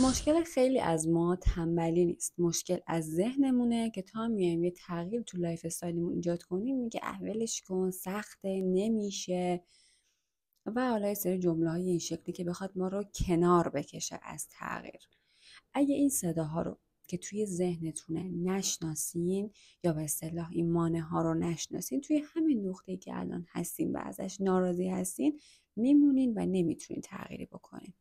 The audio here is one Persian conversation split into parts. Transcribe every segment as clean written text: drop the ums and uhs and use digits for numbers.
مشکل خیلی از ما تنبلی نیست، مشکل از ذهنمونه که تا میایم یه تغییر تو لایف استایلمون ایجاد کنیم میگه ولش کن، سخته، نمیشه و حالا یه سری جمله های این شکلی که بخواد ما رو کنار بکشه از تغییر. اگه این صداها رو که توی ذهنتونه نشناسین، یا به اصطلاح این مانع ها رو نشناسین، توی همین نقطه‌ای که الان هستین و ازش ناراضی هستین میمونین و نمیتونین تغییری بکنین.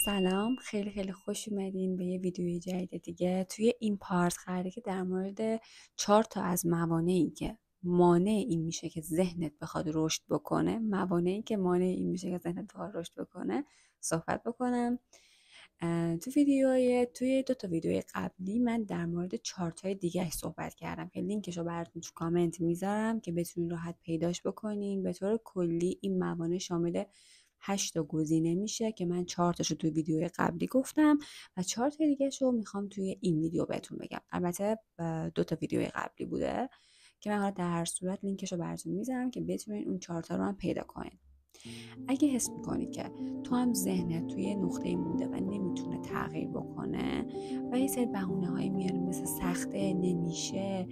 سلام، خیلی خیلی خوش اومدین به یه ویدیوی جدید دیگه. توی این پارت قراره که در مورد 4 تا از موانعی که مانع این میشه که ذهنت بخواد رشد بکنه، موانعی که مانع این میشه که ذهنت بخواد رشد بکنه صحبت بکنم. توی 2 تا ویدیوی قبلی من در مورد 4 تای دیگه صحبت کردم که لینکشو براتون تو کامنت میذارم که بتونین راحت پیداش بکنین. به طور کلی این موانع شامل 8 تا گزینه میشه که من 4 تاشو توی ویدیوی قبلی گفتم و 4 تا دیگه شو میخوام توی این ویدیو بهتون بگم. البته 2 تا ویدیوی قبلی بوده که من حالا در هر صورت لینکشو براتون میذارم که بتونین اون 4 تا رو هم پیدا کنین. اگه حس میکنی که تو هم ذهنت توی یه نقطه مونده و نمیتونه تغییر بکنه و یه سری بهونه هایی میاره مثل سخته، نمیشه،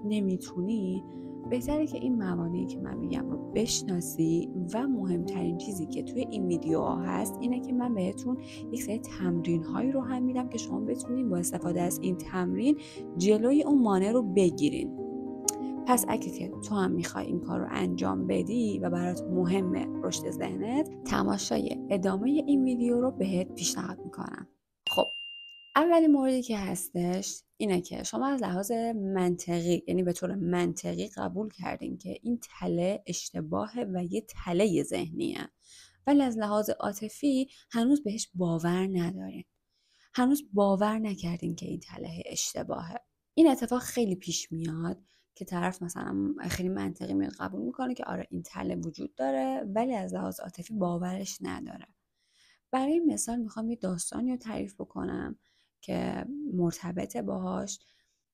نمیتونی، بهتره که این موانعی که من میگم رو بشناسی و مهمترین چیزی که توی این ویدیو هست اینه که من بهتون یک سری تمرین هایی رو هم میدم که شما بتونین با استفاده از این تمرین جلوی اون مانع رو بگیرین. پس اگه که تو هم میخوای این کار رو انجام بدی و برات مهمه رشد ذهنت، تماشای ادامه این ویدیو رو بهت پیشنهاد میکنم. خب، اولین موردی که هستش اینه که شما از لحاظ منطقی، یعنی به طور منطقی قبول کردین که این تله اشتباهه و یه تله ذهنیه، ولی از لحاظ عاطفی هنوز بهش باور ندارین. هنوز باور نکردین که این تله اشتباهه. این اتفاق خیلی پیش میاد که طرف مثلا خیلی منطقی میاد قبول میکنه که آره این تله وجود داره، ولی از لحاظ عاطفی باورش نداره. برای مثال میخوام یه داستانی رو تعریف بکنم که مرتبطه باهاش.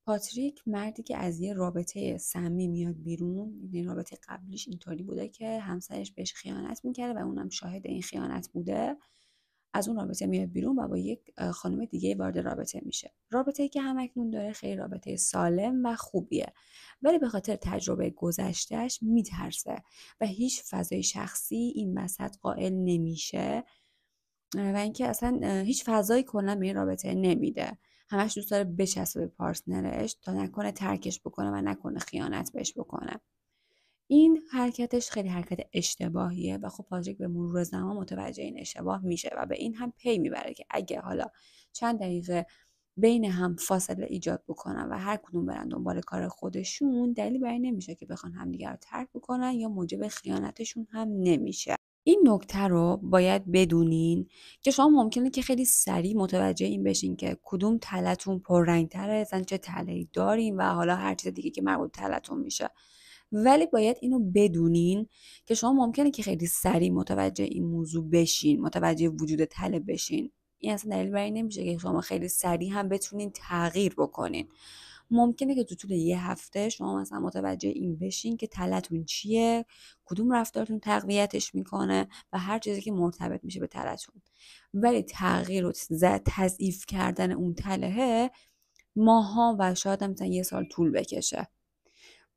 پاتریک مردی که از یه رابطه سمی میاد بیرون، این رابطه قبلیش اینطوری بوده که همسرش بهش خیانت میکرده و اونم شاهد این خیانت بوده. از اون رابطه میاد بیرون و با یک خانم دیگه وارد رابطه میشه. رابطه‌ای که همکنون داره خیلی رابطه سالم و خوبیه، ولی به خاطر تجربه گذشتهش میترسه و هیچ فضای شخصی این وسط قائل نمیشه و اینکه اصلا هیچ فضایی کلا به این رابطه نمیده. همش دوست داره بچسبه به پارتنرش تا نکنه ترکش بکنه و نکنه خیانت بهش بکنه. این حرکتش خیلی حرکت اشتباهیه و خب پاتریک به مرور زمان متوجه این اشتباه میشه و به این هم پی میبره که اگه حالا چند دقیقه بین هم فاصله ایجاد بکنن و هر کدوم برن دنبال کار خودشون، دلیلی بر این نمیشه که بخوان همدیگه رو ترک بکنن یا موجب خیانتشون هم نمیشه. این نکته رو باید بدونین که شما ممکنه که خیلی سریع متوجه این بشین که کدوم تلتون پررنگ‌تره، اصلا چه تله‌ای دارین و حالا هر چیز دیگه که مربوط به تلتون میشه. ولی باید اینو بدونین که شما ممکنه که خیلی سریع متوجه این موضوع بشین، متوجه وجود تله بشین. این اصلا دلیل بر این نمیشه که شما خیلی سریع هم بتونین تغییر بکنین. ممکنه که تو طول یه هفته شما مثلا متوجه این بشین که تلتون چیه، کدوم رفتارتون تقویتش میکنه و هر چیزی که مرتبط میشه به تلتون. ولی تغییر و تضعیف کردن اون تلهه ماها و شاید هم مثلا 1 سال طول بکشه.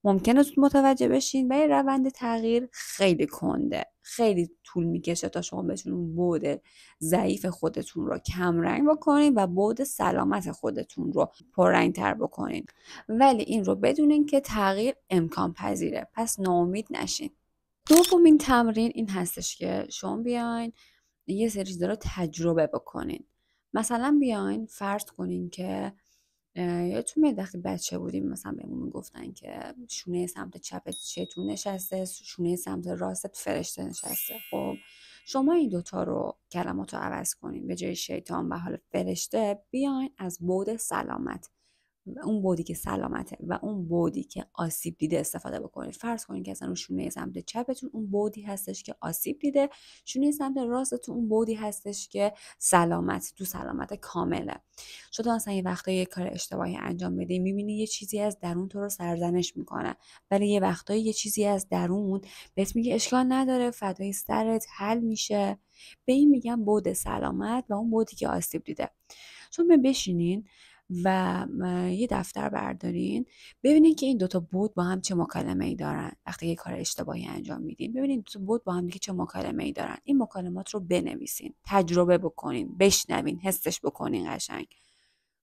ممکنه زود متوجه بشین ولی روند تغییر خیلی کنده، خیلی طول میکشه تا شما بتونین بعد ضعیف خودتون رو کم رنگ بکنین و بعد سلامت خودتون رو پررنگ تر بکنین. ولی این رو بدونین که تغییر امکان پذیره، پس ناامید نشین. دومین تمرین این هستش که شما بیاین یه سری چیزا رو تجربه بکنین. مثلا بیاین فرض کنین که یادتون میاد وقتی بچه بودیم مثلا بهمون میگفتن که شونه سمت چپت شیطون نشسته، شونه سمت راستت فرشته نشسته. خب شما این 2 تا رو کلمات رو عوض کنین، به جای شیطان و حال فرشته بیاین از بعد سلامت اون بودی که سلامته و اون بودی که آسیب دیده استفاده بکنید. فرض کنید که اصلا اون شونه سمت چپتون اون بودی هستش که آسیب دیده، شونه سمت راستتون اون بودی هستش که سلامت کامله. شده مثلا یه وقتایی یه کار اشتباهی انجام بدی، میبینی یه چیزی از درون تو رو سرزنش میکنه، ولی یه وقتایی یه چیزی از درون بهت میگه اشکال نداره، فدای سرت، حل میشه. به این میگن بود سلامت و اون بودی که آسیب دیده. شما بشینین و یه دفتر بردارین، ببینین که این دوتا بود با هم چه مکالمه ای دارن. وقتی یه کار اشتباهی انجام میدین، ببینین دوتا بود با هم دیگه چه مکالمه ای دارن. این مکالمات رو بنویسین، تجربه بکنین، بشنوین، حسش بکنین قشنگ.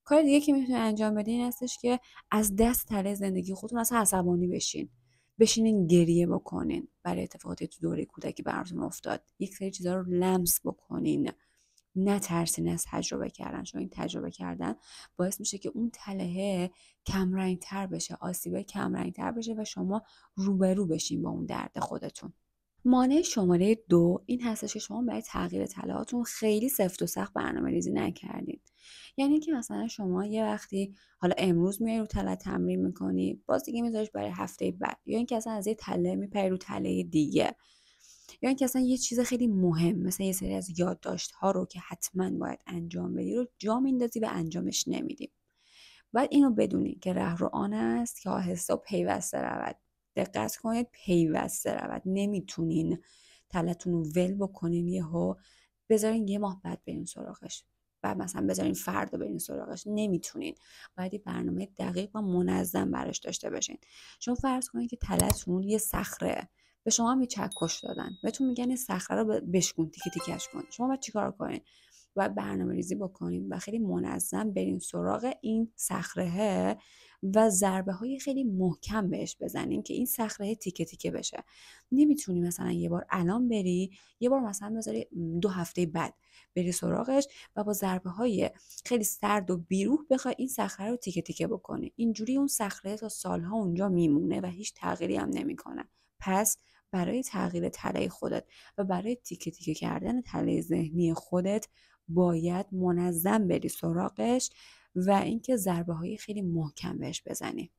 کار دیگه که میتونین انجام بدین این هستش که از دست تله زندگی خودتون اصلا عصبانی بشینین گریه بکنین برای اتفاقاتی تو دوره کودکی براتون افتاد. یک سری چیزا رو لمس بکنین، نترسین از تجربه کردن، چون این تجربه کردن باعث میشه که اون تلهه کمرنگ تر بشه، آسیبه کمرنگ تر بشه و شما روبرو بشین با اون درد خودتون. مانع شماره 2 این هستش که شما برای تغییر تلهاتون خیلی سفت و سخت برنامه ریزی نکردین. یعنی که مثلا شما یه وقتی حالا امروز میای رو تله تمرین میکنی، باز دیگه میذاریش برای هفته بعد، یا اینکه اصلا از یه تله میپری رو تله دیگه، یا اینکه اصلا یه چیز خیلی مهم مثل یه سری از یادداشت‌ها رو که حتما باید انجام بدی رو جا میندازی و انجامش نمیدی. باید اینو بدونی که رهرو آن است که آهسته و پیوسته رود. دقت کنید، پیوسته رود. نمیتونین تلتون رو ول بکنین یهو بذارین یه ماه بعد برین سراغش، بعد مثلا بذارین فردا برین سراغش. نمیتونین. باید یه برنامه دقیق و منظم براش داشته باشین. چون فرض کنید که تلتون یه صخره، به شما هم یه چکش دادن، بهتون میگن این صخره رو بشکن، تیکه تیکش کن. شما باید چیکار کنین؟ باید برنامه ریزی بکنین و خیلی منظم برین سراغ این صخره و ضربه های خیلی محکم بهش بزنین که این صخره تیکه تیکه بشه. نمیتونی مثلا یه بار الان بری، یه بار مثلا بذاری 2 هفته بعد بری سراغش و با ضربه های خیلی سرد و بیروح بخوای این صخره رو تیکه تیکه بکنی. اینجوری اون صخره تا سالها اونجا میمونه و هیچ تغییری هم نمیکنه. پس برای تغییر تله خودت و برای تیکه تیکه کردن تله ذهنی خودت باید منظم بری سراغش و اینکه ضربه های خیلی محکم بهش بزنی.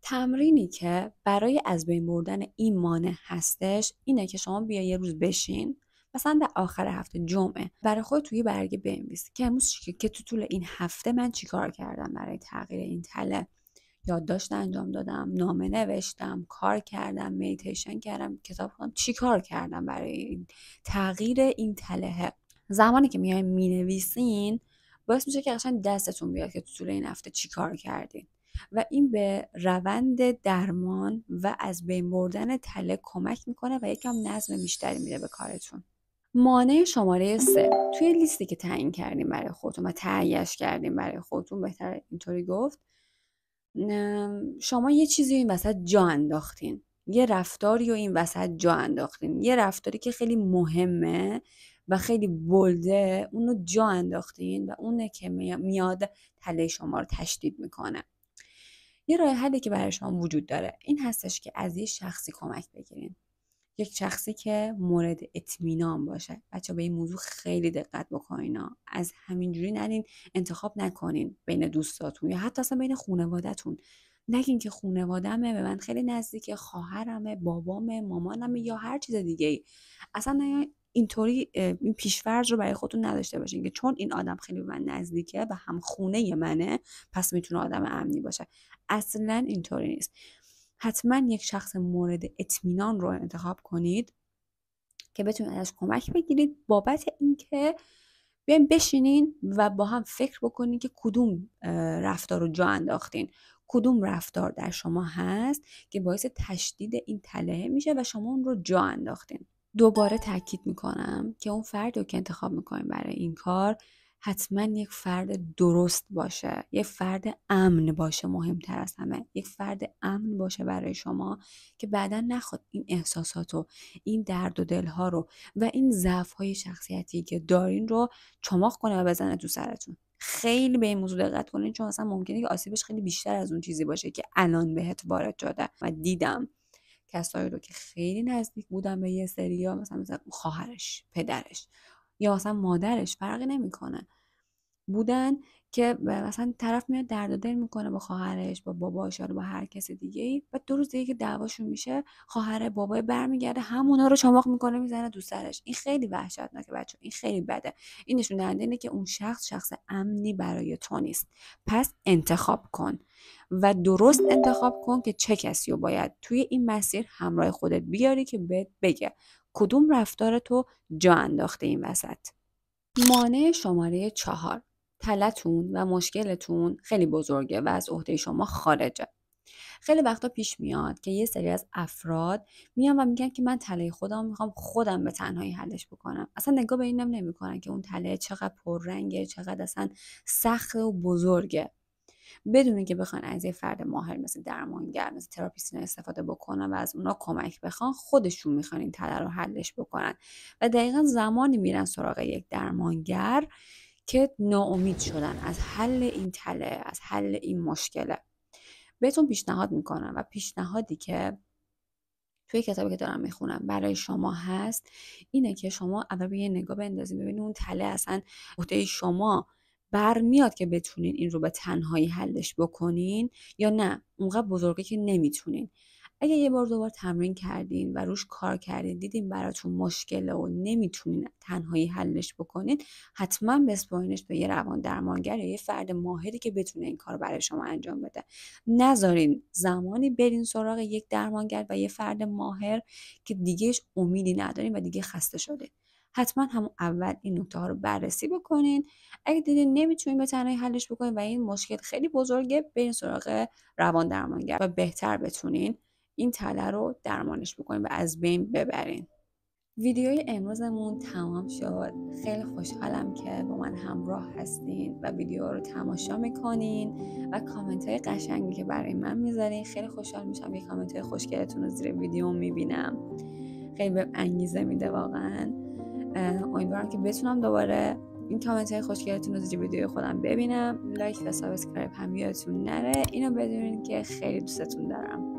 تمرینی که برای از بین بردن این مانع هستش اینه که شما بیا یه روز بشین، مثلا در آخر هفته جمعه برای خود توی برگه بنویس که امروز که تو طول این هفته من چیکار کردم برای تغییر این تله. یادداشت انجام دادم، نامه نوشتم، کار کردم، مدیتیشن کردم، کتاب خوندم، چیکار کردم برای این تغییر این تلهه. زمانی که میایم مینویسین باعث میشه که قشنگ دستتون بیاد که تو طول این هفته چی کار کردین و این به روند درمان و از بین بردن تله کمک میکنه و یکم نظم بیشتری میده به کارتون. مانع شماره 3 توی لیستی که تعیین کردیم برای خودتون و تهیه‌اش کردیم برای خودتون، بهتر اینطوری گفت، شما یه چیزی این وسط جا انداختین، یه رفتاری رو این وسط جا انداختین، یه رفتاری که خیلی مهمه و خیلی بلده اونو جا انداختین و اونه که میاد تله شما رو تشدید میکنه. یه راه حلی که برای شما وجود داره این هستش که از یه شخصی کمک بگیرین، یک شخصی که مورد اطمینان باشه. بچه به این موضوع خیلی دقت بکنین، از همینجوری نرین انتخاب نکنین بین دوستاتون یا حتی اصلا بین خانواده‌تون. نگین که خانواده‌مه، به من خیلی نزدیکه، خواهرمه، بابامه، مامانمه یا هر چیز دیگه ای. اصلا اینطوری این پیش‌فرض رو برای خودتون نداشته باشین که چون این آدم خیلی به من نزدیکه و هم خونه منه پس میتونه آدم امنی باشه. اصلا اینطوری نیست. حتما یک شخص مورد اطمینان رو انتخاب کنید که بتونید ازش کمک بگیرید بابت اینکه بیاین بشینین و با هم فکر بکنین که کدوم رفتار رو جا انداختین، کدوم رفتار در شما هست که باعث تشدید این تله میشه و شما اون رو جا انداختین. دوباره تاکید میکنم که اون فرد رو که انتخاب میکنین برای این کار حتما یک فرد درست باشه، یک فرد امن باشه، مهمتر از همه یک فرد امن باشه برای شما که بعدا نخواد این احساسات و این درد و دلها رو و این ضعف‌های شخصیتی که دارین رو چماق کنه و بزنه تو سرتون. خیلی به این موضوع دقت کنین چون اصلا ممکنه که آسیبش خیلی بیشتر از اون چیزی باشه که الان بهت وارد شده. و دیدم کسایی رو که خیلی نزدیک بودن به یه سریا، مثلا خواهرش، پدرش یا مثلا مادرش، فرقی نمیکنه، بودن که مثلا طرف میاد درد و دل میکنه با خواهرش، با باباش، یا با هر کس دیگه ای، و 2 روز دیگه که دعواشون میشه، خواهر بابای برمیگرده همونا رو چماق میکنه میزنه تو سرش. این خیلی وحشتناکه بچه، این خیلی بده. این نشون دهنده اینه که اون شخص امنی برای تو نیست. پس انتخاب کن و درست انتخاب کن که چه کسی رو باید توی این مسیر همراه خودت بیاری که بهت بگه کدوم رفتار تو جا انداخته این وسط. مانع شماره 4: تلتون و مشکلتون خیلی بزرگه و از عهده شما خارجه. خیلی وقتا پیش میاد که یه سری از افراد میان و میگن که من تله خودم میخوام خودم به تنهایی حلش بکنم. اصلا نگاه به اینم نمیکنن که اون تله چقدر پررنگه، چقدر اصلا سخت و بزرگه. بدون اینکه بخوان از یه فرد ماهر مثل درمانگر، مثل تراپیست استفاده بکنن و از اونا کمک بخوان، خودشون میخوان این تله رو حلش بکنن و دقیقا زمانی میرن سراغ یک درمانگر که ناامید شدن از حل این تله، از حل این مشکله. بهتون پیشنهاد میکنم و پیشنهادی که توی کتابی که دارم میخونم برای شما هست اینه که شما اول به یه نگاه بندازید ببینید اون تله اصلا عهده شما برمیاد که بتونین این رو به تنهایی حلش بکنین یا نه اونقدر بزرگه که نمیتونین. اگه یه بار دوبار تمرین کردین و روش کار کردین دیدین براتون مشکله و نمیتونین تنهایی حلش بکنین، حتما بسپارینش به یه روان درمانگر یا یه فرد ماهری که بتونه این کار برای شما انجام بده. نذارین زمانی برین سراغ یک درمانگر و یه فرد ماهر که دیگهش امیدی ندارین و دیگه خسته شدین. حتما همون اول این نکته ها رو بررسی بکنین. اگه دیدین نمیتونین به تنهایی حلش بکنین و این مشکل خیلی بزرگه، برین سراغ روان درمانگر و بهتر بتونین این تله رو درمانش بکنین و از بین ببرین. ویدیوی امروزمون تمام شد. خیلی خوشحالم که با من همراه هستین و ویدیو رو تماشا میکنین و کامنت های قشنگی که برای من میذارین. خیلی خوشحال میشم که کامنت های خوشگلتون رو زیر ویدیو میبینم. خیلی به انگیزه میده واقعا. امیدوارم که بتونم دوباره این کامنت های خوشگلتون رو زیر ویدیو خودم ببینم. لایک و سابسکرایب هم یادتون نره. اینو بدونین که خیلی دوستتون دارم.